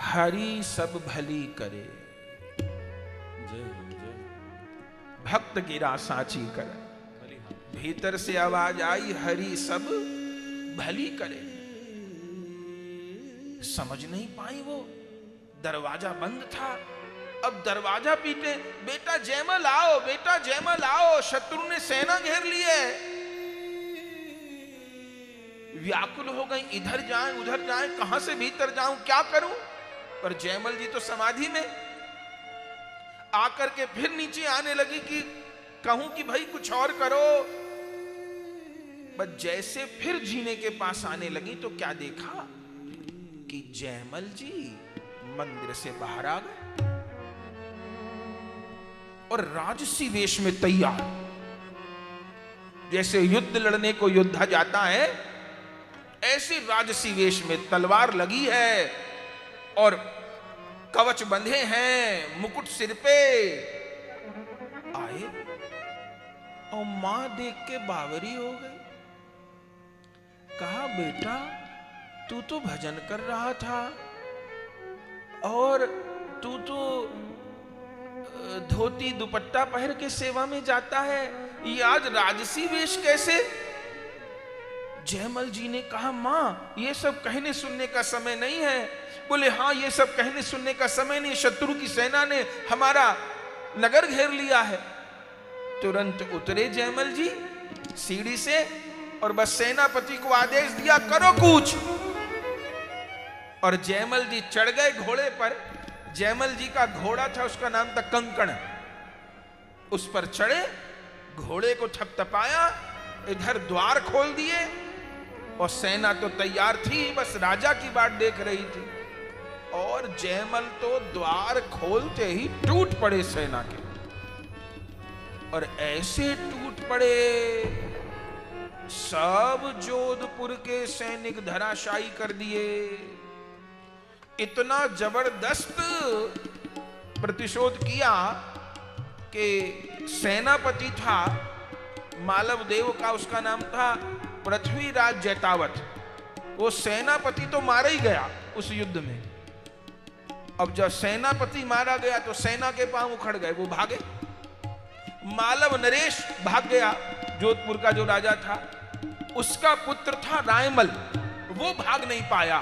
हरि सब भली करे, भक्त गिरा साची कर। भीतर से आवाज आई, हरि सब भली करे। समझ नहीं पाई वो, दरवाजा बंद था। अब दरवाजा पीटे, बेटा जयमल आओ, बेटा जयमल आओ, शत्रु ने सेना घेर ली है। व्याकुल हो गई, इधर जाएं उधर जाएं, कहां से भीतर जाऊं, क्या करूं। पर जयमल जी तो समाधि में। आकर के फिर नीचे आने लगी कि कहूं कि भाई कुछ और करो। बस जैसे फिर जीने के पास आने लगी तो क्या देखा कि जयमल जी मंदिर से बाहर आ गए और राजसी वेश में तैयार। जैसे युद्ध लड़ने को योद्धा जाता है, ऐसे राजसी वेश में तलवार लगी है और कवच बंधे हैं, मुकुट सिर पे। आए और मां देख के बावरी हो गई। कहा, बेटा तू तो भजन कर रहा था और तू तो धोती दुपट्टा पहन के सेवा में जाता है, ये आज राजसी वेश कैसे। जयमल जी ने कहा, मां ये सब कहने सुनने का समय नहीं है। बोले, हाँ ये सब कहने सुनने का समय नहीं, शत्रु की सेना ने हमारा नगर घेर लिया है। तुरंत उतरे जयमल जी सीढ़ी से और बस सेनापति को आदेश दिया, करो कूच। और जयमल जी चढ़ गए घोड़े पर। जयमल जी का घोड़ा था, उसका नाम था कंकण। उस पर चढ़े, घोड़े को थपथपाया, इधर द्वार खोल दिए और सेना तो तैयार थी, बस राजा की बाट देख रही थी। और जयमल तो द्वार खोलते ही टूट पड़े सेना के, और ऐसे टूट पड़े सब जोधपुर के सैनिक धराशायी कर दिए। इतना जबरदस्त प्रतिशोध किया कि सेनापति था मालव देव का, उसका नाम था पृथ्वीराज जैतावत। वो सेनापति तो मारा ही गया उस युद्ध में। अब जब सेनापति मारा गया तो सेना के पांव उखड़ गए, वो भागे। मालव नरेश भाग गया, जोधपुर का जो राजा था। उसका पुत्र था रायमल, वो भाग नहीं पाया।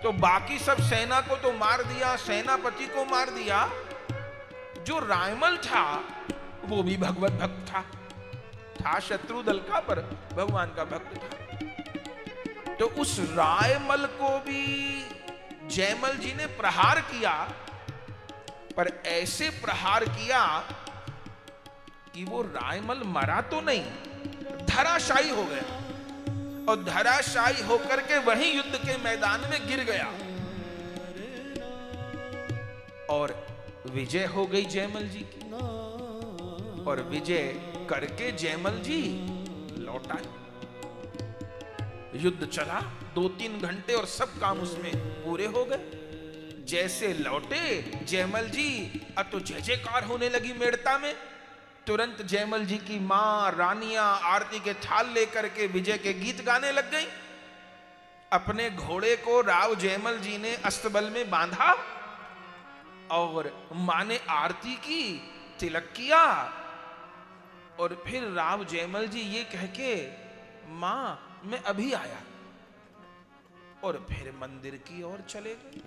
तो बाकी सब सेना को तो मार दिया, सेनापति को मार दिया। जो रायमल था वो भी भगवत भक्त था शत्रु दल का, पर भगवान का भक्त था। तो उस रायमल को भी जयमल जी ने प्रहार किया, पर ऐसे प्रहार किया कि वो रायमल मरा तो नहीं, धराशायी हो गया। और धराशायी होकर के वहीं युद्ध के मैदान में गिर गया और विजय हो गई जयमल जी की। और विजय करके जयमल जी लौट आए। युद्ध चला 2-3 घंटे और सब काम उसमें पूरे हो गए। जैसे लौटे जयमल जी, अब तो जय जयकार होने लगी मेड़ता में। तुरंत जयमल जी की मां रानियां आरती के थाल लेकर के विजय के गीत गाने लग गई। अपने घोड़े को राव जयमल जी ने अस्तबल में बांधा और मां ने आरती की, तिलक किया। और फिर राव जयमल जी ये कह के, मां मैं अभी आया, और फिर मंदिर की ओर चले गए।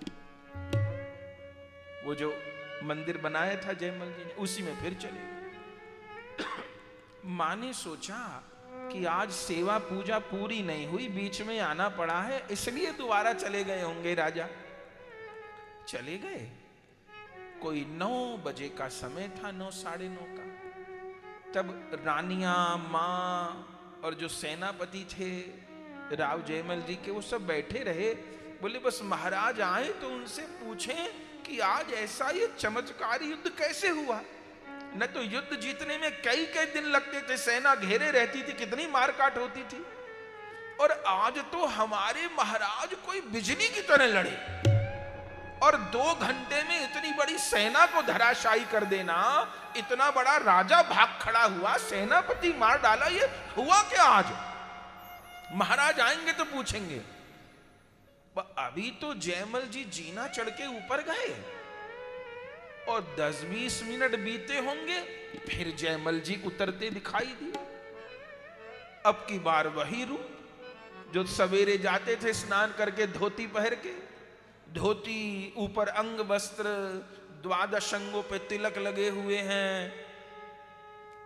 वो जो मंदिर बनाया था जयमल जी ने, उसी में फिर चले गए। मां ने सोचा कि आज सेवा पूजा पूरी नहीं हुई, बीच में आना पड़ा है, इसलिए दोबारा चले गए होंगे राजा। चले गए। कोई 9 बजे का समय था, 9 साढ़े 9 का। तब रानियां, मां और जो सेनापति थे राव जयमल जी के, वो सब बैठे रहे। बोले, बस महाराज आए तो उनसे पूछें कि आज ऐसा ये चमत्कारी युद्ध कैसे हुआ। न तो युद्ध जीतने में कई कई दिन लगते थे, सेना घेरे रहती थी, कितनी मारकाट होती थी, और आज तो हमारे महाराज कोई बिजली की तरह लड़े और 2 घंटे में इतनी बड़ी सेना को धराशायी कर देना। इतना बड़ा राजा भाग खड़ा हुआ, सेनापति मार डाला, ये हुआ क्या आज। महाराज आएंगे तो पूछेंगे। अभी तो जयमल जी जीना चढ़ के ऊपर गए और 10-20 मिनट बीते होंगे, फिर जयमल जी उतरते दिखाई दिए। अब की बार वही रूप जो सवेरे जाते थे स्नान करके धोती पहन के, धोती ऊपर अंग वस्त्र, 12 अंगों पे तिलक लगे हुए हैं,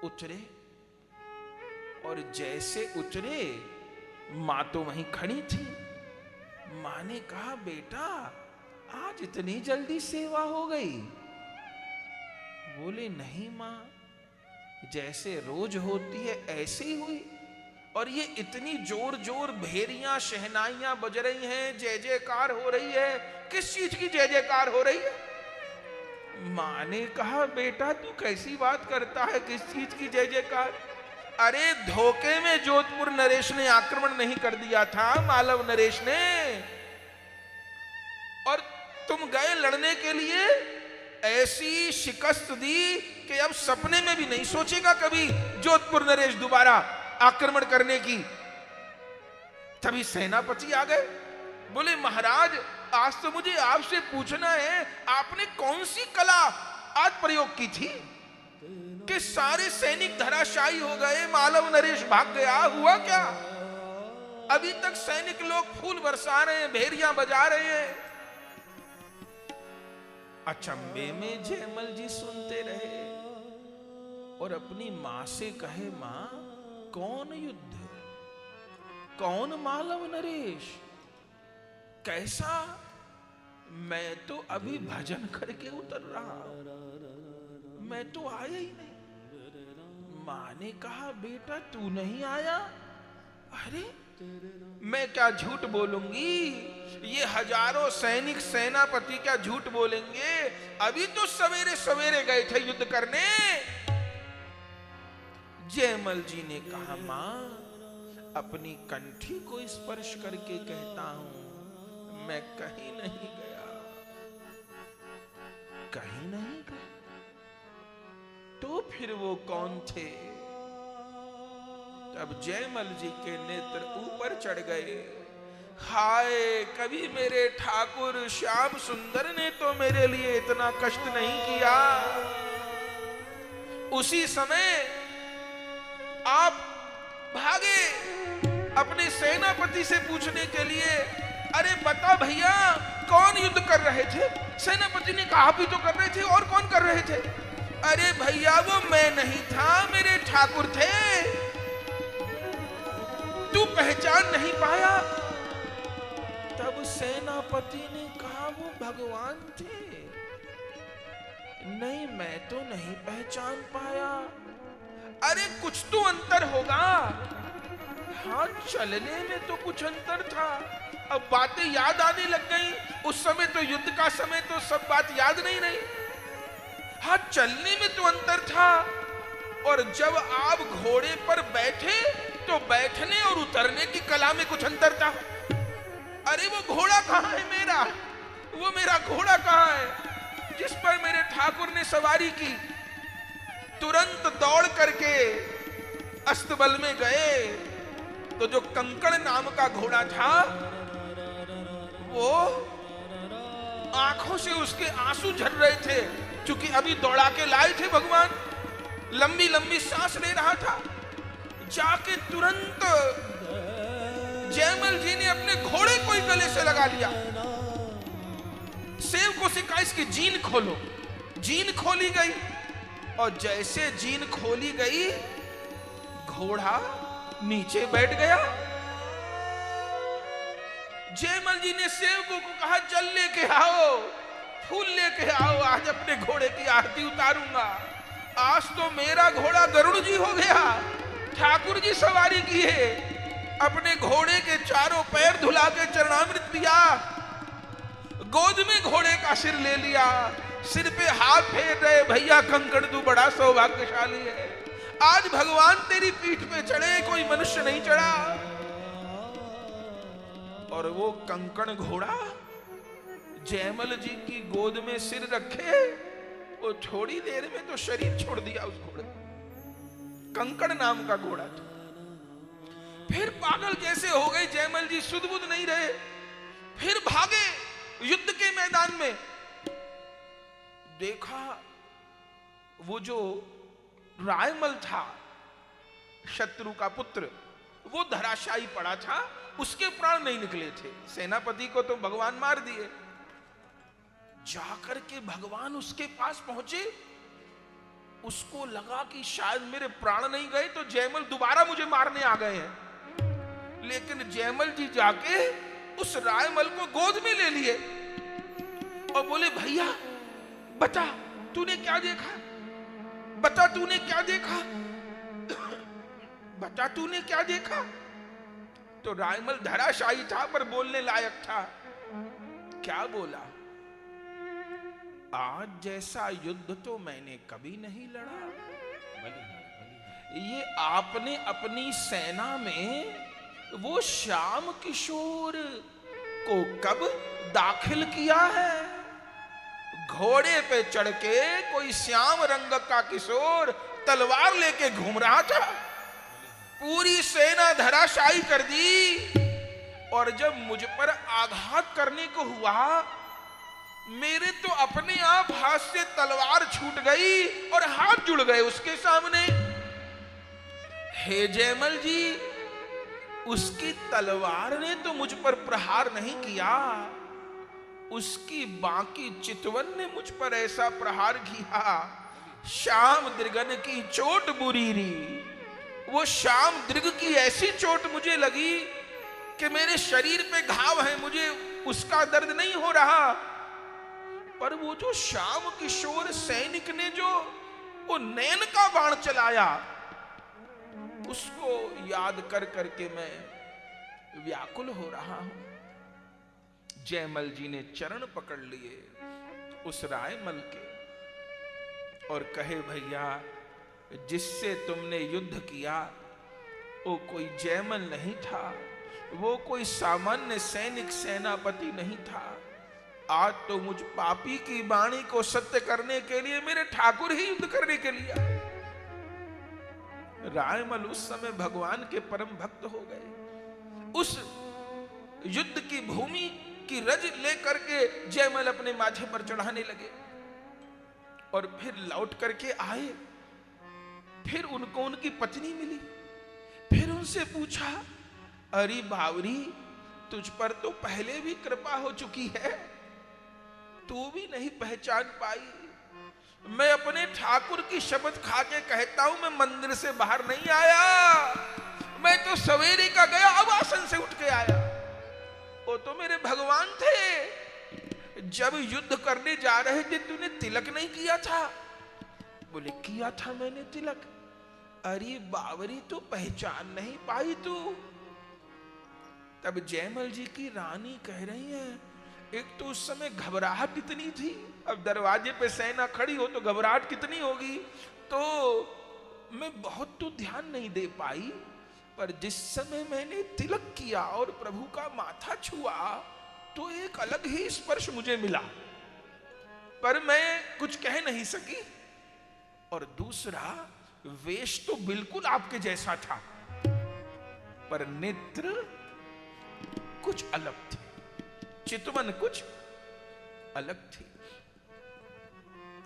उतरे। और जैसे उतरे मां तो वहीं खड़ी थी। मां ने कहा, बेटा आज इतनी जल्दी सेवा हो गई? बोले, नहीं मां, जैसे रोज होती है ऐसे ही हुई। और ये इतनी जोर जोर भेरियां शहनाइयां बज रही हैं, जय जयकार हो रही है। किस चीज की जय जयकार हो रही है? मां ने कहा, बेटा तू कैसी बात करता है, किस चीज की जय जयकार? अरे धोखे में जोधपुर नरेश ने आक्रमण नहीं कर दिया था, मालव नरेश ने, और तुम गए लड़ने के लिए, ऐसी शिकस्त दी कि अब सपने में भी नहीं सोचेगा कभी जोधपुर नरेश दोबारा आक्रमण करने की। तभी सेनापति आ गए। बोले, महाराज आज तो मुझे आपसे पूछना है, आपने कौन सी कला आज प्रयोग की थी कि सारे सैनिक धराशायी हो गए, मालव नरेश भाग गया? हुआ क्या? अभी तक सैनिक लोग फूल बरसा रहे हैं, भेरियां बजा रहे हैं। अचंभे में जयमल जी सुनते रहे और अपनी मां से कहे, मां कौन युद्ध, कौन मालव नरेश, कैसा? मैं तो अभी भजन करके उतर रहा, मैं तो आया ही नहीं। मां ने कहा, बेटा तू नहीं आया? अरे मैं क्या झूठ बोलूंगी, ये हजारों सैनिक सेनापति क्या झूठ बोलेंगे? अभी तो सवेरे सवेरे गए थे युद्ध करने। जयमल जी ने कहा, मां अपनी कंठी को स्पर्श करके कहता हूं, मैं कहीं नहीं गया, कहीं नहीं गया। तो फिर वो कौन थे? तब जयमल जी के नेत्र ऊपर चढ़ गए। हाय, कभी मेरे ठाकुर श्याम सुंदर ने तो मेरे लिए इतना कष्ट नहीं किया। उसी समय आप भागे अपने सेनापति से पूछने के लिए, अरे बता भैया कौन युद्ध कर रहे थे? सेनापति ने कहा, आप ही तो कर रहे थे, और कौन कर रहे थे? अरे भैया वो मैं नहीं था, मेरे ठाकुर थे, तू पहचान नहीं पाया? तब सेनापति ने कहा, वो भगवान थे। नहीं, मैं तो नहीं पहचान पाया। अरे कुछ तो अंतर होगा। हाँ, चलने में तो कुछ अंतर था। अब बातें याद आने लग गई। उस समय तो युद्ध का समय, तो सब बात याद नहीं रही। हाँ, चलने में तो अंतर था। और जब आप घोड़े पर बैठे तो बैठने और उतरने की कला में कुछ अंतर था। अरे वो घोड़ा कहाँ है मेरा? वो मेरा घोड़ा कहाँ है जिस पर मेरे ठाकुर ने सवारी की? तुरंत दौड़ करके अस्तबल में गए तो जो कंकड़ नाम का घोड़ा था, वो आंखों से उसके आंसू झर रहे थे, क्योंकि अभी दौड़ा के लाए थे भगवान। लंबी लंबी सांस ले रहा था। जाके तुरंत जयमल जी ने अपने घोड़े को ही गले से लगा लिया। सेवकों से कहा, इसकी जीन खोलो। जीन खोली गई और जैसे जीन खोली गई, घोड़ा नीचे बैठ गया। जयमल जी ने सेवकों को कहा, जल लेके आओ, फूल लेके आओ, आज अपने घोड़े की आरती उतारूंगा। आज तो मेरा घोड़ा गरुड़ जी हो गया। ठाकुर जी सवारी की है, अपने घोड़े के चारों पैर धुला के चरणामृत पिया, गोद में घोड़े का सिर ले लिया, सिर पे हाथ फेर रहे, भैया कंकड़ तू बड़ा सौभाग्यशाली है, आज भगवान तेरी पीठ पे चढ़े, कोई मनुष्य नहीं चढ़ा। और वो कंकड़ घोड़ा जयमल जी की गोद में सिर रखे, वो थोड़ी देर में तो शरीर छोड़ दिया उस घोड़े। कंकड़ नाम का घोड़ा था। फिर पागल जैसे हो गए जयमल जी, सुध बुध नहीं रहे। फिर भागे युद्ध के मैदान में। देखा वो जो रायमल था, शत्रु का पुत्र, वो धराशायी पड़ा था, उसके प्राण नहीं निकले थे। सेनापति को तो भगवान मार दिए। जाकर के भगवान उसके पास पहुंचे, उसको लगा कि शायद मेरे प्राण नहीं गए तो जयमल दोबारा मुझे मारने आ गए हैं। लेकिन जयमल जी जाके उस रायमल को गोद में ले लिए और बोले, भैया बता तूने क्या देखा, बता तूने क्या देखा, बता तूने क्या देखा। तो रायमल धराशायी था पर बोलने लायक था। क्या बोला, आज जैसा युद्ध तो मैंने कभी नहीं लड़ा। ये आपने अपनी सेना में वो श्याम किशोर को कब दाखिल किया है? घोड़े पे चढ़ के कोई श्याम रंग का किशोर तलवार लेके घूम रहा था, पूरी सेना धराशायी कर दी। और जब मुझ पर आघात करने को हुआ, मेरे तो अपने आप हाथ से तलवार छूट गई और हाथ जुड़ गए उसके सामने। हे जयमल जी, उसकी तलवार ने तो मुझ पर प्रहार नहीं किया, उसकी बाकी चितवन ने मुझ पर ऐसा प्रहार किया, श्याम दृगन की चोट बुरी री। वो श्याम दृग की ऐसी चोट मुझे लगी कि मेरे शरीर पे घाव है, मुझे उसका दर्द नहीं हो रहा, पर वो जो श्याम किशोर सैनिक ने जो वो नैन का बाण चलाया, उसको याद कर करके मैं व्याकुल हो रहा हूं। जयमल जी ने चरण पकड़ लिए उस रायमल के और कहे, भैया जिससे तुमने युद्ध किया वो कोई जयमल नहीं था, वो कोई सामान्य सैनिक सेनापति नहीं था। आज तो मुझ पापी की वाणी को सत्य करने के लिए मेरे ठाकुर ही युद्ध करने के लिए आए। रायमल उस समय भगवान के परम भक्त हो गए। उस युद्ध की भूमि की रज लेकर के जयमल अपने माथे पर चढ़ाने लगे और फिर लौट करके आए। फिर उनको उनकी पत्नी मिली, फिर उनसे पूछा, अरे बावरी, तुझ पर तो पहले भी कृपा हो चुकी है, तू भी नहीं पहचान पाई। मैं अपने ठाकुर की शपथ खा के कहता हूं, मैं मंदिर से बाहर नहीं आया, मैं तो सवेरे का गया, अब आसन से उठ के आया। वो तो मेरे भगवान थे। जब युद्ध करने जा रहे थे तूने तिलक नहीं किया था? बोले, किया था मैंने तिलक। अरे बावरी, तो पहचान नहीं पाई तू। तब जयमल जी की रानी कह रही है, एक तो उस समय घबराहट इतनी थी, अब दरवाजे पे सेना खड़ी हो तो घबराहट कितनी होगी, तो मैं बहुत तो ध्यान नहीं दे पाई, पर जिस समय मैंने तिलक किया और प्रभु का माथा छुआ तो एक अलग ही स्पर्श मुझे मिला, पर मैं कुछ कह नहीं सकी। और दूसरा, वेश तो बिल्कुल आपके जैसा था, पर नेत्र कुछ अलग थे, चितवन कुछ अलग थी।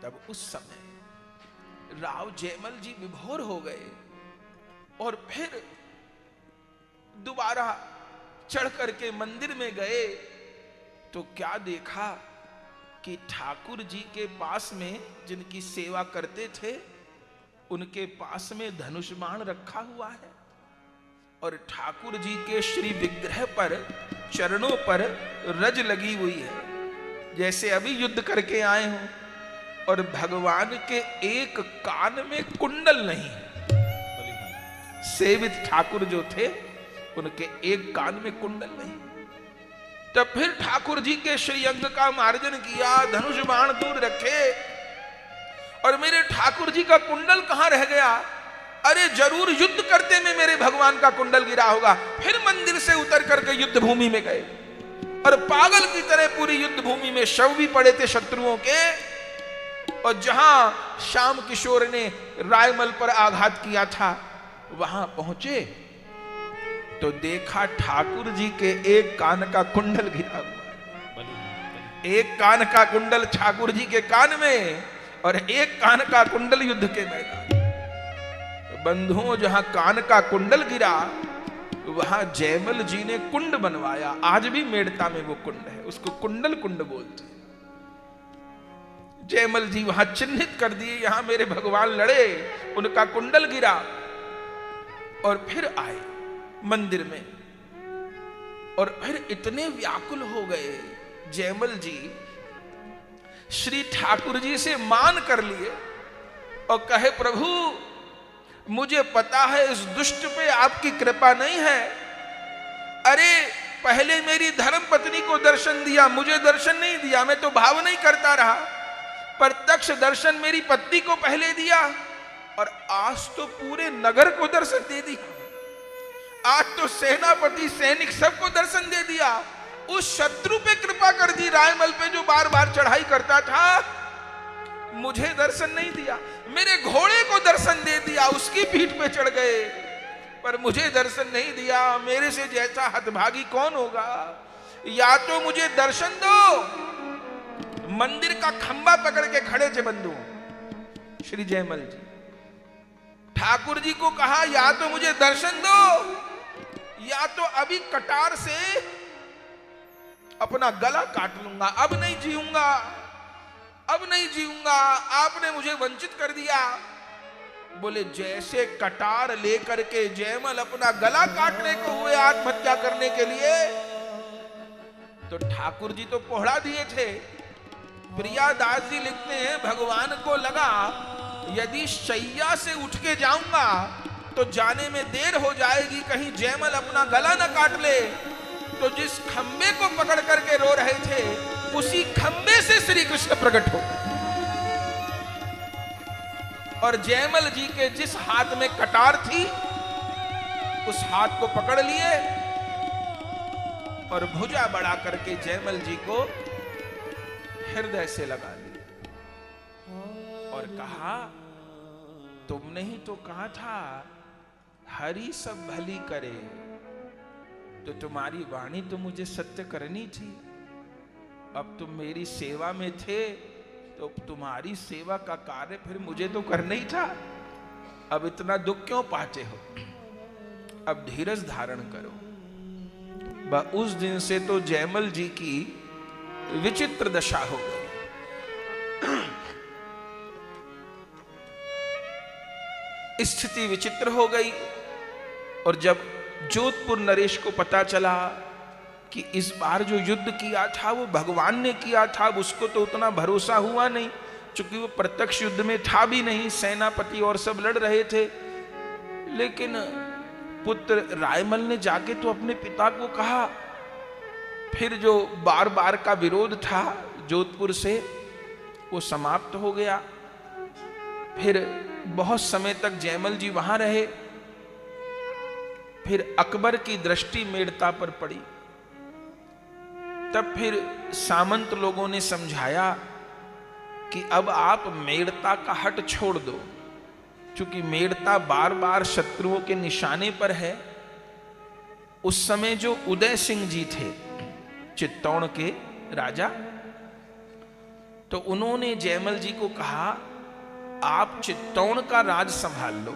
तब उस समय राव जयमल जी विभोर हो गए और फिर दोबारा चढ़ करके मंदिर में गए तो क्या देखा कि ठाकुर जी के पास में जिनकी सेवा करते थे उनके पास में धनुष बाण रखा हुआ है और ठाकुर जी के श्री विग्रह पर चरणों पर रज लगी हुई है, जैसे अभी युद्ध करके आए हों। और भगवान के एक कान में कुंडल नहीं है। सेवित ठाकुर जो थे उनके एक कान में कुंडल नहीं। तब फिर ठाकुर जी के श्री अंग का मार्जन किया, धनुष बाण दूर रखे और मेरे ठाकुर जी का कुंडल कहां रह गया? अरे जरूर युद्ध करते में मेरे भगवान का कुंडल गिरा होगा। फिर मंदिर से उतर करके युद्ध भूमि में गए और पागल की तरह पूरी युद्ध भूमि में शव भी पड़े थे शत्रुओं के। और जहां श्याम किशोर ने रायमल पर आघात किया था वहां पहुंचे तो देखा ठाकुर जी के एक कान का कुंडल गिरा हुआ। एक कान का कुंडल ठाकुर जी के कान में और एक कान का कुंडल युद्ध के मैदान। बंधुओं, जहां कान का कुंडल गिरा वहां जयमल जी ने कुंड बनवाया। आज भी मेड़ता में वो कुंड है, उसको कुंडल कुंड बोलते हैं। जयमल जी वहां चिन्हित कर दिए, यहां मेरे भगवान लड़े, उनका कुंडल गिरा और फिर आए मंदिर में। और फिर इतने व्याकुल हो गए जयमल जी, श्री ठाकुर जी से मान कर लिए और कहे, प्रभु मुझे पता है इस दुष्ट पे आपकी कृपा नहीं है। अरे पहले मेरी धर्म पत्नी को दर्शन दिया, मुझे दर्शन नहीं दिया, मैं तो भाव नहीं करता रहा। प्रत्यक्ष दर्शन मेरी पत्नी को पहले दिया और आज तो पूरे नगर को दर्शन दे दिया। आज तो सेनापति सैनिक सबको दर्शन दे दिया। उस शत्रु पे कृपा कर दी, रायमल पे जो बार बार चढ़ाई करता था, मुझे दर्शन नहीं दिया। मेरे घोड़े को दर्शन दे दिया, उसकी पीठ पे चढ़ गए, पर मुझे दर्शन नहीं दिया। मेरे से जैसा हतभागी कौन होगा? या तो मुझे दर्शन दो। मंदिर का खंबा पकड़ के खड़े थे बंधु श्री जयमल जी। ठाकुर जी को कहा, या तो मुझे दर्शन दो या तो अभी कटार से अपना गला काट लूंगा। अब नहीं जीऊंगा, अब नहीं जीऊंगा, आपने मुझे वंचित कर दिया। बोले, जैसे कटार लेकर के जयमल अपना गला काटने को हुए आत्महत्या करने के लिए, तो ठाकुर जी तो पोहड़ा दिए थे। प्रियादास जी लिखते हैं, भगवान को लगा यदि शैया से उठ के जाऊंगा तो जाने में देर हो जाएगी, कहीं जयमल अपना गला न काट ले। तो जिस खंबे को पकड़ करके रो रहे थे, उसी खंबे से श्री कृष्ण प्रकट हो और जयमल जी के जिस हाथ में कटार थी, उस हाथ को पकड़ लिए और भुजा बढ़ा करके जयमल जी को हृदय से लगा लिया और कहा, तुमने ही तो कहा था हरि सब भली करे, तो तुम्हारी वाणी तो मुझे सत्य करनी थी। अब तुम मेरी सेवा में थे तो तुम्हारी सेवा का कार्य फिर मुझे तो करना ही था। अब इतना दुख क्यों पाते हो? अब धीरज धारण करो। उस दिन से तो जयमल जी की विचित्र दशा हो गई। स्थिति विचित्र हो गई। और जब जोधपुर नरेश को पता चला कि इस बार जो युद्ध किया था वो भगवान ने किया था, उसको तो उतना भरोसा हुआ नहीं, क्योंकि वो प्रत्यक्ष युद्ध में था भी नहीं, सेनापति और सब लड़ रहे थे। लेकिन पुत्र रायमल ने जाके तो अपने पिता को कहा। फिर जो बार बार का विरोध था जोधपुर से, वो समाप्त हो गया। फिर बहुत समय तक जयमल जी वहां रहे। फिर अकबर की दृष्टि मेड़ता पर पड़ी। तब फिर सामंत लोगों ने समझाया कि अब आप मेड़ता का हट छोड़ दो, क्योंकि मेड़ता बार बार शत्रुओं के निशाने पर है। उस समय जो उदय सिंह जी थे, चित्तौड़ के राजा, तो उन्होंने जयमल जी को कहा, आप चित्तौड़ का राज संभाल लो।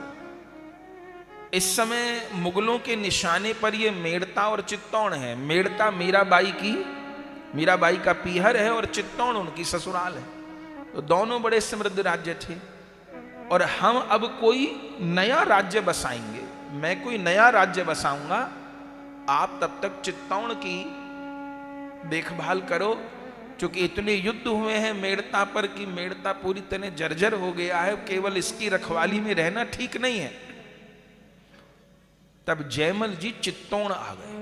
इस समय मुगलों के निशाने पर ये मेड़ता और चित्तौड़ है। मेड़ता मीराबाई का पीहर है और चित्तौड़ उनकी ससुराल है। तो दोनों बड़े समृद्ध राज्य थे। और हम अब कोई नया राज्य बसाएंगे, मैं कोई नया राज्य बसाऊंगा, आप तब तक चित्तौड़ की देखभाल करो, क्योंकि इतने युद्ध हुए हैं मेड़ता पर कि मेड़ता पूरी तरह जर्जर हो गया है, केवल इसकी रखवाली में रहना ठीक नहीं है। तब जयमल जी चित्तौड़ आ गए।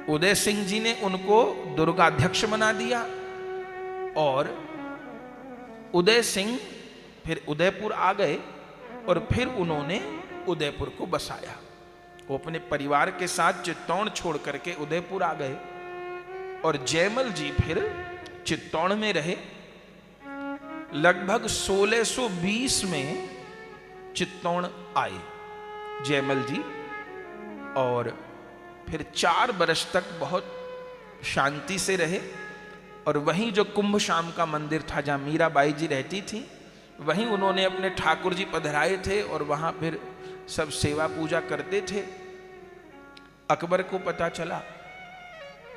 उदय सिंह जी ने उनको दुर्गाध्यक्ष बना दिया और उदय सिंह फिर उदयपुर आ गए और फिर उन्होंने उदयपुर को बसाया। वो अपने परिवार के साथ चित्तौड़ छोड़ करके उदयपुर आ गए और जयमल जी फिर चित्तौड़ में रहे। लगभग 1620 में चित्तौड़ आए जयमल जी और फिर 4 वर्ष तक बहुत शांति से रहे। और वहीं जो कुंभ शाम का मंदिर था जहाँ मीराबाई जी रहती थी, वहीं उन्होंने अपने ठाकुर जी पधराए थे और वहाँ फिर सब सेवा पूजा करते थे। अकबर को पता चला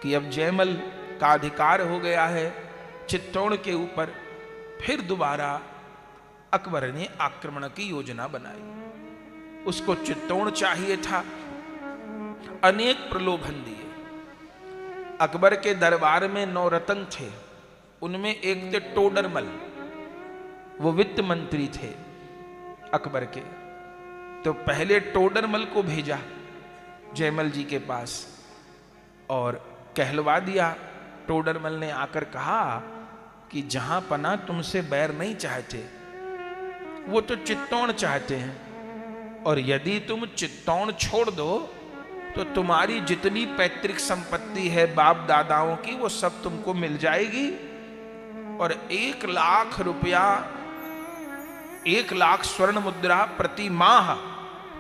कि अब जयमल का अधिकार हो गया है चित्तौड़ के ऊपर। फिर दोबारा अकबर ने आक्रमण की योजना बनाई। उसको चित्तौड़ चाहिए था, अनेक प्रलोभन दिए। अकबर के दरबार में 9 रत्न थे, उनमें एक थे टोडरमल, वो वित्त मंत्री थे अकबर के। तो पहले टोडरमल को भेजा जयमल जी के पास और कहलवा दिया। टोडरमल ने आकर कहा कि जहां पना तुमसे बैर नहीं चाहते, वो तो चित्तौड़ चाहते हैं, और यदि तुम चित्तौड़ छोड़ दो तो तुम्हारी जितनी पैतृक संपत्ति है बाप दादाओं की, वो सब तुमको मिल जाएगी, और 1 लाख रुपया 1 लाख स्वर्ण मुद्रा प्रति माह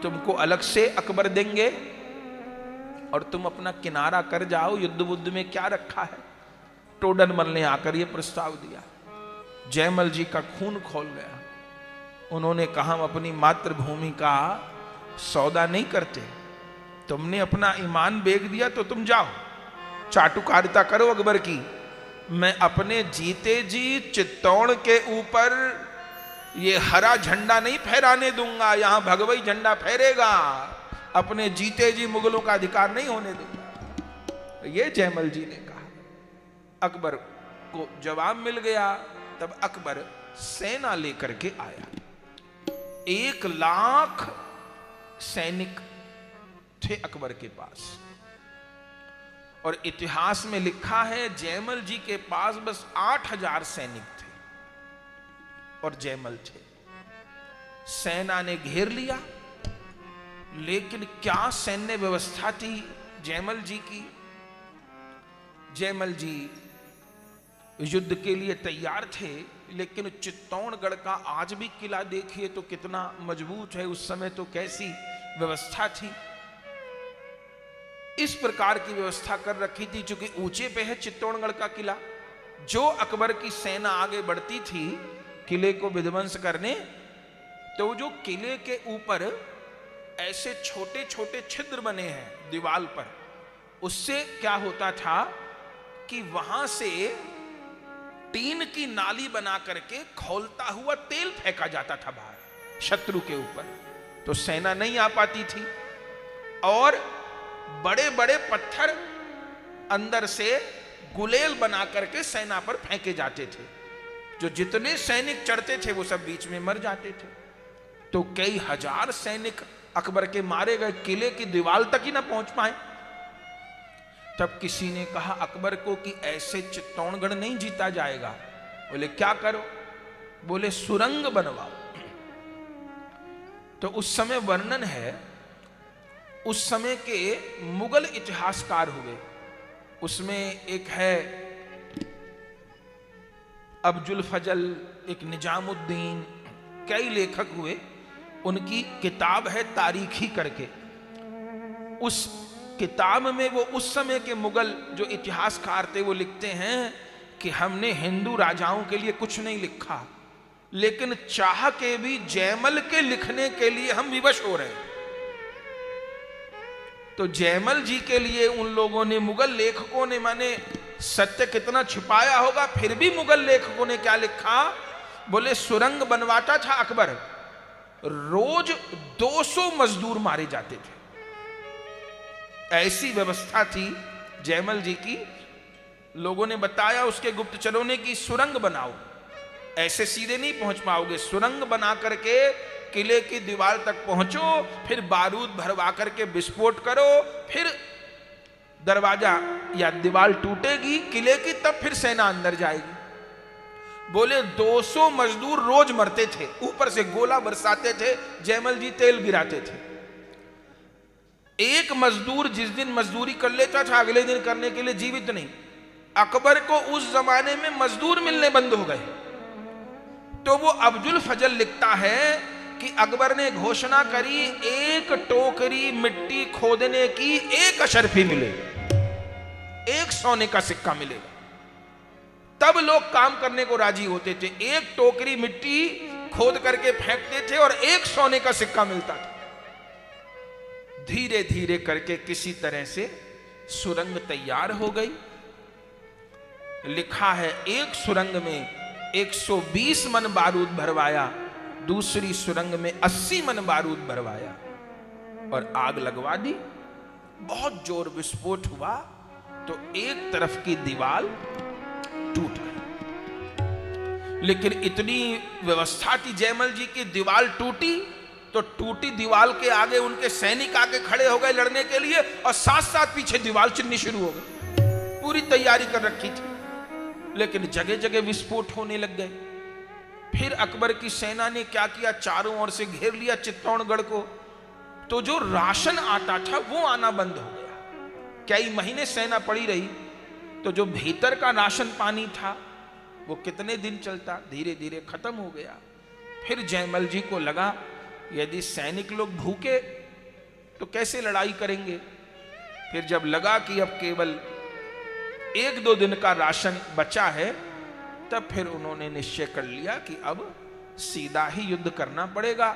तुमको अलग से अकबर देंगे, और तुम अपना किनारा कर जाओ, युद्ध बुद्ध में क्या रखा है। टोडरमल ने आकर यह प्रस्ताव दिया। जयमल जी का खून खोल गया। उन्होंने कहा, हम अपनी मातृभूमि का सौदा नहीं करते, तुमने अपना ईमान बेच दिया तो तुम जाओ चाटुकारिता करो अकबर की। मैं अपने जीते जी चित्तौड़ के ऊपर ये हरा झंडा नहीं फहराने दूंगा, यहां भगवई झंडा फहरेगा, अपने जीते जी मुगलों का अधिकार नहीं होने दूंगा। ये जयमल जी ने कहा। अकबर को जवाब मिल गया। तब अकबर सेना लेकर के आया। 1 लाख सैनिक थे अकबर के पास, और इतिहास में लिखा है जयमल जी के पास बस 8000 सैनिक थे और जयमल थे। सेना ने घेर लिया, लेकिन क्या सैन्य व्यवस्था थी जयमल जी की। जयमल जी युद्ध के लिए तैयार थे, लेकिन चित्तौड़गढ़ का आज भी किला देखिए तो कितना मजबूत है, उस समय तो कैसी व्यवस्था थी। इस प्रकार की व्यवस्था कर रखी थी, चूंकि ऊंचे पे है चित्तौड़गढ़ का किला। जो अकबर की सेना आगे बढ़ती थी किले को विध्वंस करने, तो जो किले के ऊपर ऐसे छोटे छोटे छिद्र बने हैं दीवार पर, उससे क्या होता था कि वहां से टीन की नाली बना करके खौलता हुआ तेल फेंका जाता था बाहर शत्रु के ऊपर, तो सेना नहीं आ पाती थी। और बड़े बड़े पत्थर अंदर से गुलेल बना करके सेना पर फेंके जाते थे। जो जितने सैनिक चढ़ते थे वो सब बीच में मर जाते थे। तो कई हजार सैनिक अकबर के मारे गए, किले की दीवार तक ही ना पहुंच पाए। तब किसी ने कहा अकबर को कि ऐसे चित्तौड़गढ़ नहीं जीता जाएगा। बोले क्या करो? बोले सुरंग बनवाओ। तो उस समय वर्णन है, उस समय के मुगल इतिहासकार हुए, उसमें एक है अब्जुल फजल, एक निजामुद्दीन, कई लेखक हुए। उनकी किताब है तारीखी करके। उस किताब में वो उस समय के मुगल जो इतिहासकार थे वो लिखते हैं कि हमने हिंदू राजाओं के लिए कुछ नहीं लिखा, लेकिन चाह के भी जयमल के लिखने के लिए हम विवश हो रहे हैं। तो जयमल जी के लिए उन लोगों ने, मुगल लेखकों ने, माने सत्य कितना छिपाया होगा, फिर भी मुगल लेखकों ने क्या लिखा? बोले सुरंग बनवाता था अकबर, रोज 200 मजदूर मारे जाते थे। ऐसी व्यवस्था थी जयमल जी की। लोगों ने बताया उसके गुप्तचरों ने कि सुरंग बनाओ, ऐसे सीधे नहीं पहुंच पाओगे, सुरंग बना करके किले की दीवार तक पहुंचो, फिर बारूद भरवा करके विस्फोट करो, फिर दरवाजा या दीवार टूटेगी किले की, तब फिर सेना अंदर जाएगी। बोले 200 मजदूर रोज मरते थे, ऊपर से गोला बरसाते थे, जयमल जी तेल गिराते थे। एक मजदूर जिस दिन मजदूरी कर लेता था अगले दिन करने के लिए जीवित नहीं। अकबर को उस जमाने में मजदूर मिलने बंद हो गए। तो वो अब्जुल फजल लिखता है कि अकबर ने घोषणा करी, 1 टोकरी मिट्टी खोदने की 1 अशर्फी मिले, एक सोने का सिक्का मिलेगा, तब लोग काम करने को राजी होते थे। एक टोकरी मिट्टी खोद करके फेंकते थे और एक सोने का सिक्का मिलता था। धीरे धीरे करके किसी तरह से सुरंग तैयार हो गई। लिखा है एक सुरंग में 120 मन बारूद भरवाया, दूसरी सुरंग में 80 मन बारूद भरवाया और आग लगवा दी। बहुत जोर विस्फोट हुआ तो एक तरफ की दीवार टूट गई। लेकिन इतनी व्यवस्था थी जयमल जी की, दीवार टूटी तो टूटी दीवार के आगे उनके सैनिक आके खड़े हो गए लड़ने के लिए, और साथ साथ पीछे दीवार चिरनी शुरू हो गई। पूरी तैयारी कर रखी थी, लेकिन जगह जगह विस्फोट होने लग गए। फिर अकबर की सेना ने क्या किया, चारों ओर से घेर लिया चित्तौड़गढ़ को। तो जो राशन आता था वो आना बंद हो गया। कई महीने सेना पड़ी रही, तो जो भीतर का राशन पानी था वो कितने दिन चलता, धीरे धीरे खत्म हो गया। फिर जयमल जी को लगा यदि सैनिक लोग भूखे तो कैसे लड़ाई करेंगे। फिर जब लगा कि अब केवल 1-2 दिन का राशन बचा है, तब फिर उन्होंने निश्चय कर लिया कि अब सीधा ही युद्ध करना पड़ेगा।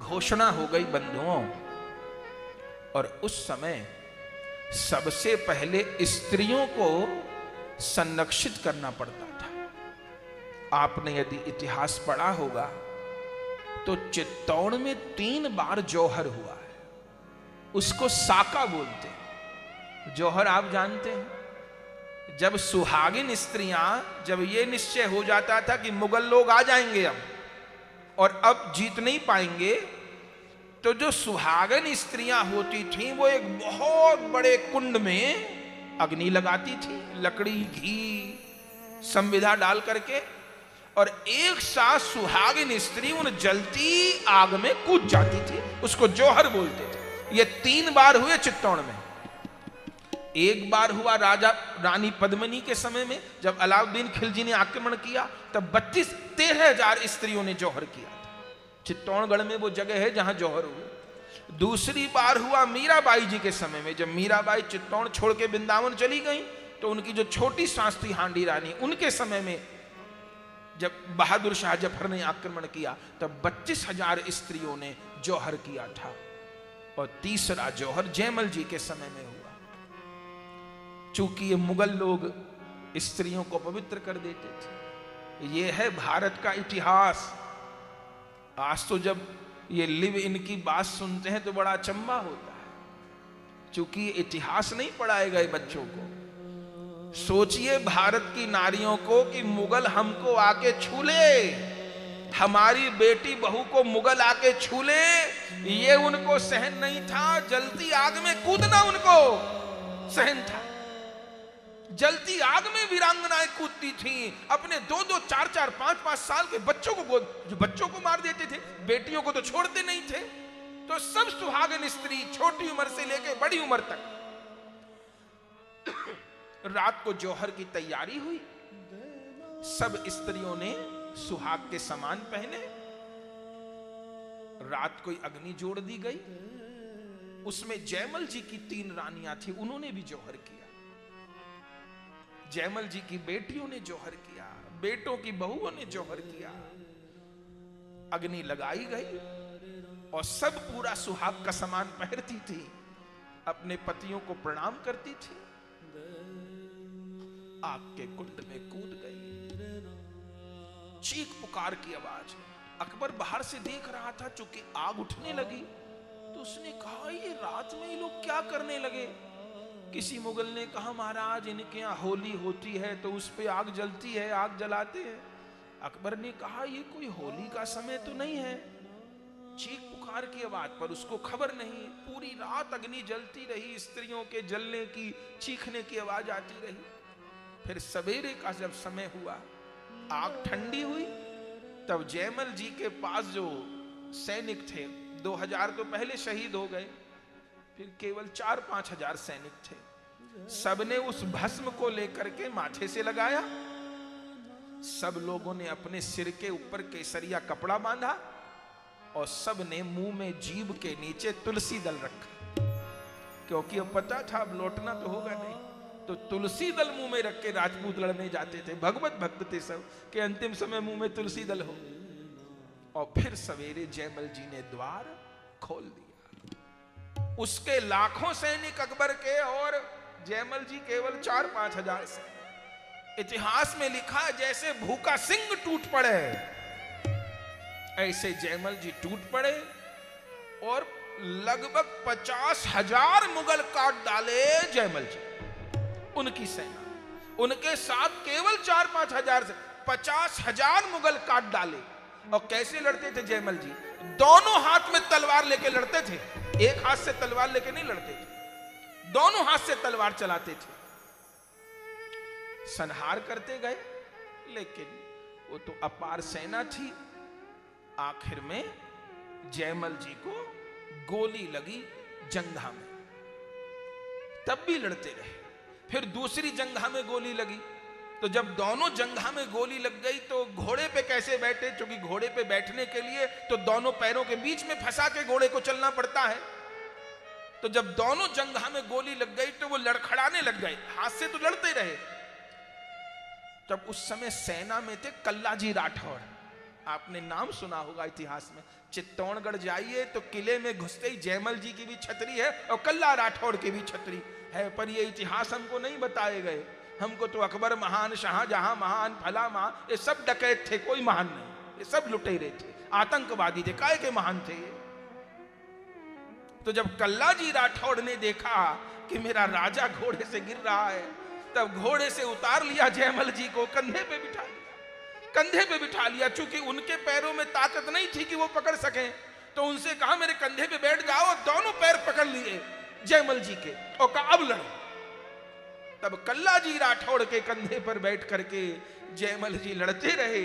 घोषणा हो गई बंधुओं, और उस समय सबसे पहले स्त्रियों को संरक्षित करना पड़ता था। आपने यदि इतिहास पढ़ा होगा तो चित्तौड़ में 3 बार जौहर हुआ है। उसको साका बोलते हैं। जौहर आप जानते हैं, जब सुहागिन स्त्रियां, जब ये निश्चय हो जाता था कि मुगल लोग आ जाएंगे अब और अब जीत नहीं पाएंगे, तो जो सुहागिन स्त्रियां होती थीं वो एक बहुत बड़े कुंड में अग्नि लगाती थी, लकड़ी घी संविधा डाल करके, और एक साथ सुहागिन स्त्री उन जलती आग में कूद जाती थी। उसको जौहर बोलते थे। ये 3 बार हुए चित्तौड़ में। एक बार हुआ राजा रानी पद्मिनी के समय में, जब अलाउद्दीन खिलजी ने आक्रमण किया, तब 13,000 स्त्रियों ने जौहर किया था। चित्तौड़गढ़ में वो जगह है जहां जौहर हुए। दूसरी बार हुआ मीराबाई जी के समय में, जब मीराबाई चित्तौड़ छोड़ के वृंदावन चली गई, तो उनकी जो छोटी सास थी हांडी रानी, उनके समय में जब बहादुर शाह जफर ने आक्रमण किया, तब 32,000 स्त्रियों ने जौहर किया था। और तीसरा जौहर जयमल जी के समय में हुआ। चूंकि ये मुगल लोग स्त्रियों को पवित्र कर देते थे। ये है भारत का इतिहास। आज तो जब ये लिव इन की बात सुनते हैं तो बड़ा अचंभा होता है, चूंकि ये इतिहास नहीं पढ़ाए गए बच्चों को। सोचिए भारत की नारियों को कि मुगल हमको आके छू ले, हमारी बेटी बहू को मुगल आके छू ले, ये उनको सहन नहीं था। जलती आग में कूदना उनको सहन था। जलती आग में वीरांगनाएं कूदती थीं, अपने 2-2, 4-4, 5-5 साल के बच्चों को, जो बच्चों को मार देते थे, बेटियों को तो छोड़ते नहीं थे। तो सब सुहागिन स्त्री छोटी उम्र से लेकर बड़ी उम्र तक, रात को जौहर की तैयारी हुई। सब स्त्रियों ने सुहाग के सामान पहने, रात को अग्नि जोड़ दी गई। उसमें जयमल जी की 3 रानियां थी, उन्होंने भी जौहर किया। जयमल जी की बेटियों ने जौहर किया, बेटों की बहुओं ने जौहर किया। अग्नि लगाई गई और सब पूरा सुहाग का सामान पहनती थी, अपने पतियों को प्रणाम करती थी, आग के कुंड में कूद गई। चीख पुकार की आवाज। अकबर बाहर से देख रहा था, चूंकि आग उठने लगी तो उसने कहा ये रात में ये लोग क्या करने लगे। किसी मुगल ने कहा महाराज इनके यहाँ होली होती है तो उस पे आग जलती है, आग जलाते हैं। अकबर ने कहा ये कोई होली का समय तो नहीं है। चीख पुकार की आवाज पर उसको खबर नहीं। पूरी रात अग्नि जलती रही, स्त्रियों के जलने की, चीखने की आवाज आती रही। फिर सवेरे का जब समय हुआ, आग ठंडी हुई, तब जयमल जी के पास जो सैनिक थे, 2000 तो पहले शहीद हो गए, फिर केवल 4-5 हजार सैनिक थे। सबने उस भस्म को लेकर के माथे से लगाया। सब लोगों ने अपने सिर के ऊपर केसरिया कपड़ा बांधा और सब ने मुंह में जीभ के नीचे तुलसी दल रखा, क्योंकि अब पता था अब लौटना तो होगा नहीं। तो तुलसी दल मुंह में रख के राजपूत लड़ने जाते थे। भगवत भक्त थे सब कि अंतिम समय मुंह में तुलसी दल हो। और फिर सवेरे जयमल जी ने द्वार खोल दिया। उसके लाखों सैनिक अकबर के और जयमल जी केवल 4-5 हजार से। इतिहास में लिखा जैसे भूखा सिंह टूट पड़े, ऐसे जयमल जी टूट पड़े और लगभग 50,000 मुगल काट डाले जयमल जी। उनकी सेना उनके साथ केवल 4-5 हजार से 50,000 मुगल काट डाले। और कैसे लड़ते थे जयमल जी? दोनों हाथ में तलवार लेके लड़ते थे। एक हाथ से तलवार लेके नहीं लड़ते थे, दोनों हाथ से तलवार चलाते थे। संहार करते गए, लेकिन वो तो अपार सेना थी। आखिर में जयमल जी को गोली लगी जंघा में, तब भी लड़ते रहे। फिर दूसरी जंघा में गोली लगी, तो जब दोनों जंघा में गोली लग गई तो घोड़े पे कैसे बैठे? क्योंकि घोड़े पे बैठने के लिए तो दोनों पैरों के बीच में फंसा के घोड़े को चलना पड़ता है। तो जब दोनों जंघा में गोली लग गई तो वो लड़खड़ाने लग गए, हाथ से तो लड़ते रहे। तब उस समय सेना में थे कल्लाजी राठौड़। आपने नाम सुना होगा इतिहास में। चित्तौड़गढ़ जाइए तो किले में घुसते ही जयमल जी की भी छतरी है और कल्ला राठौड़ की भी छतरी है, पर ये इतिहास हमको नहीं बताए गए। हमको तो अकबर महान, शाहजहां महान, फला महान, ये सब डकैत थे, कोई महान नहीं। ये सब लुटेरे थे, आतंकवादी थे, काहे के महान थे ये? तो जब कल्लाजी राठौड़ ने देखा कि मेरा राजा घोड़े से गिर रहा है, तब घोड़े से उतार लिया जयमल जी को, कंधे पे बिठा लिया, कंधे पे बिठा लिया। चूंकि उनके पैरों में ताकत नहीं थी कि वो पकड़ सकें, तो उनसे कहा मेरे कंधे पे बैठ जाओ। दोनों पैर पकड़ लिए जयमल जी के और कहा अब लड़ो। तब कल्लाजी राठौड़ के कंधे पर बैठ करके जयमल जी लड़ते रहे।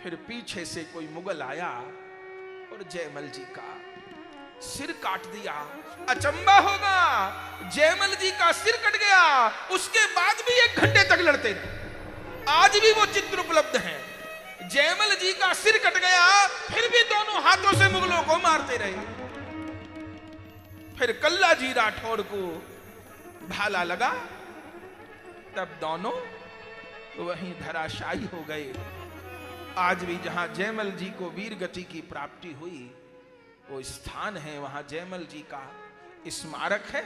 फिर पीछे से कोई मुगल आया और जयमल जी का सिर काट दिया। अचंबा होगा, जयमल जी का सिर कट गया, उसके बाद भी 1 घंटे तक लड़ते रहे। आज भी वो चित्र उपलब्ध है। जयमल जी का सिर कट गया, फिर भी दोनों हाथों से मुगलों को मारते रहे। फिर कल्लाजी राठौड़ को भाला लगा, तब दोनों वहीं धराशायी हो गए। आज भी जहां जयमल जी को वीर गति की प्राप्ति हुई, वो स्थान है, वहां जयमल जी का स्मारक है।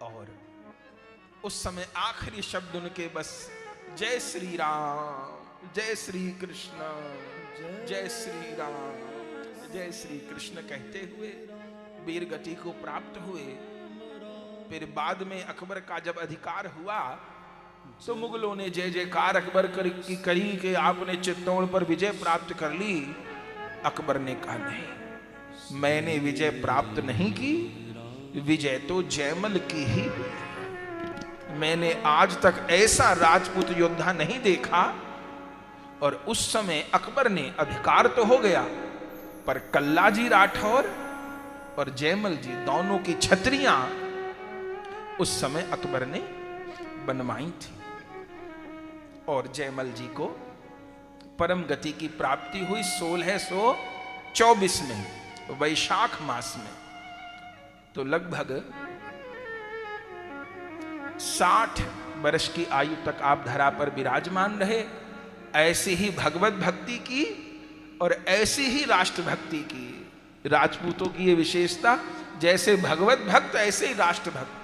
और उस समय आखिरी शब्द उनके बस जय श्री राम, जय श्री कृष्ण, जय श्री राम, जय श्री कृष्ण कहते हुए वीर गति को प्राप्त हुए। फिर बाद में अकबर का जब अधिकार हुआ तो मुगलों ने जय जयकार अकबर की करी कि आपने चित्तौड़ पर विजय प्राप्त कर ली। अकबर ने कहा नहीं, मैंने विजय प्राप्त नहीं की, विजय तो जयमल की ही हुई। मैंने आज तक ऐसा राजपूत योद्धा नहीं देखा। और उस समय अकबर ने अधिकार तो हो गया, पर कल्लाजी राठौर और जयमल जी दोनों की छतरियां उस समय अकबर ने बनवाई थी। और जयमल जी को परम गति की प्राप्ति हुई 1624 में, वैशाख मास में। तो लगभग 60 वर्ष की आयु तक आप धरा पर विराजमान रहे। ऐसी ही भगवत भक्ति की और ऐसी ही राष्ट्र भक्ति की। राजपूतों की ये विशेषता, जैसे भगवत भक्त ऐसे ही राष्ट्र भक्त।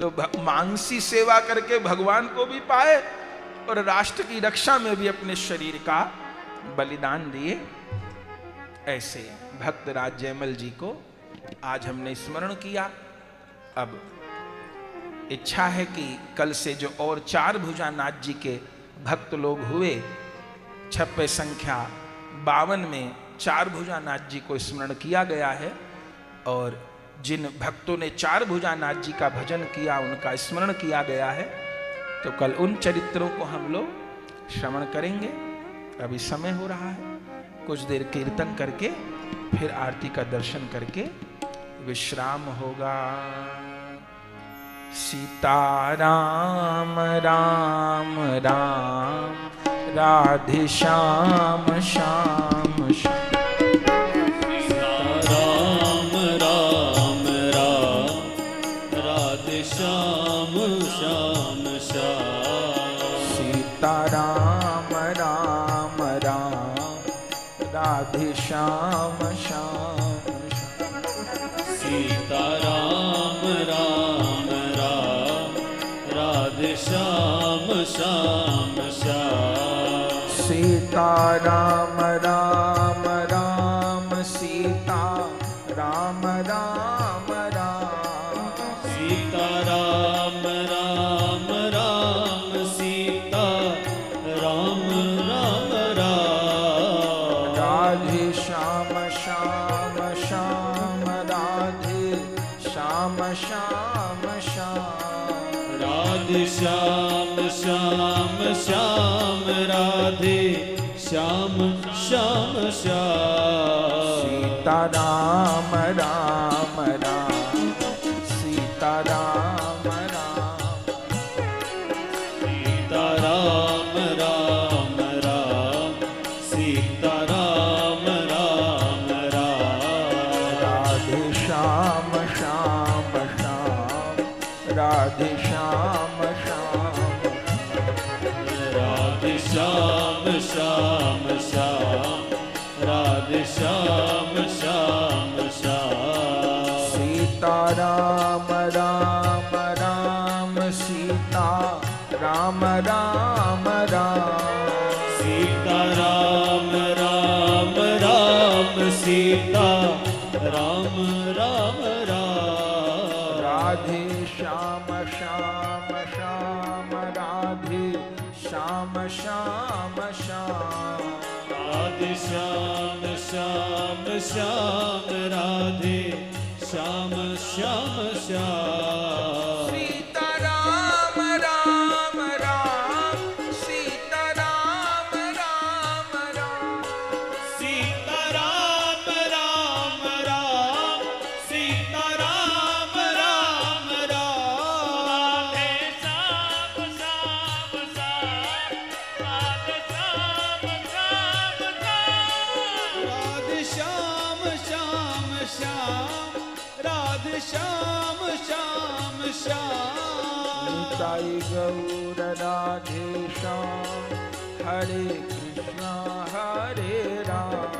तो मानसी सेवा करके भगवान को भी पाए और राष्ट्र की रक्षा में भी अपने शरीर का बलिदान दिए। ऐसे भक्त राज जयमल जी को आज हमने स्मरण किया। अब इच्छा है कि कल से जो और 4 भुजानाथ जी के भक्त लोग हुए, छप्पे संख्या 52 में 4 भुजानाथ जी को स्मरण किया गया है। और जिन भक्तों ने 4 भुजानाथ जी का भजन किया, उनका स्मरण किया गया है। तो कल उन चरित्रों को हम लोग श्रवण करेंगे। अभी समय हो रहा है, कुछ देर कीर्तन करके फिर आरती का दर्शन करके विश्राम होगा। सीताराम राम राम, राधे श्याम श्याम श्याम। राम राम राम, राधे श्याम श्याम सीता राम राम राम राधे श्याम श्याम श्याम सीता राम राम राम सीता राम राम राम सीता राम राम राम सीता राम राम राम राधे श्याम श्याम श्याम राधे श्याम श्याम श्याम राधे श्याम श्याम श्याम राधे श्याम श्याम श्याम सीता राम राम राम सीता राम राम सीता राम राम राम सीता राम राम राम राधे श्याम श्याम श्याम राधे श्याम श्याम राधे श्याम श्याम श्याम राधे श्याम श्याम श्याम सीता राम राम राम सीता राम राम राम सीता राम राम राम सीता राम राम राम राधे श्याम श्याम श्याम राधे श्याम श्याम श्याम राधे श्याम श्याम श्याम राधे श्याम श्याम श्याम सीता राम राम राम सीता राम राम राम सीता राम राम राम सीता राम राम राम श्याम श्याम श्याम राधे श्याम श्याम राधे श्याम श्याम श्याम निताई गौर राधे श्याम हरे कृष्णा हरे राम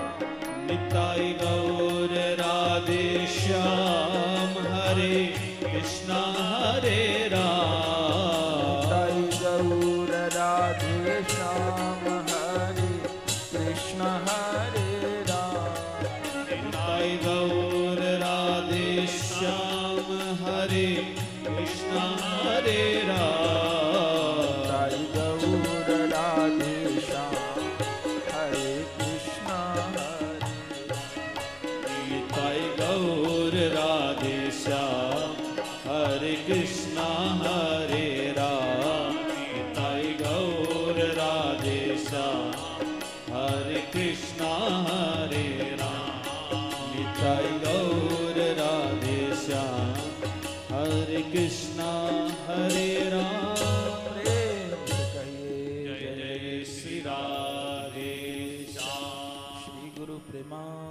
निताई गौर राधे श्याम हरे कृष्णा हरे राम निताई गौर राधे श्याम हरे कृष्णा हरे राम निताई गौर राधे श्याम हरे कृष्णा हरे राम निताई गौर राधे श्याम हरे कृष्णा हरे निताई गौर राधे श्याम हरे कृष्णा हरे राम निताई गौर राधे श्याम हरे कृष्णा हरे राम निताई गौर राधे श्याम हरे कृष्णा हरे राम प्रेम से कहिए जय जय श्री राधे श्याम श्री गुरु प्रेमा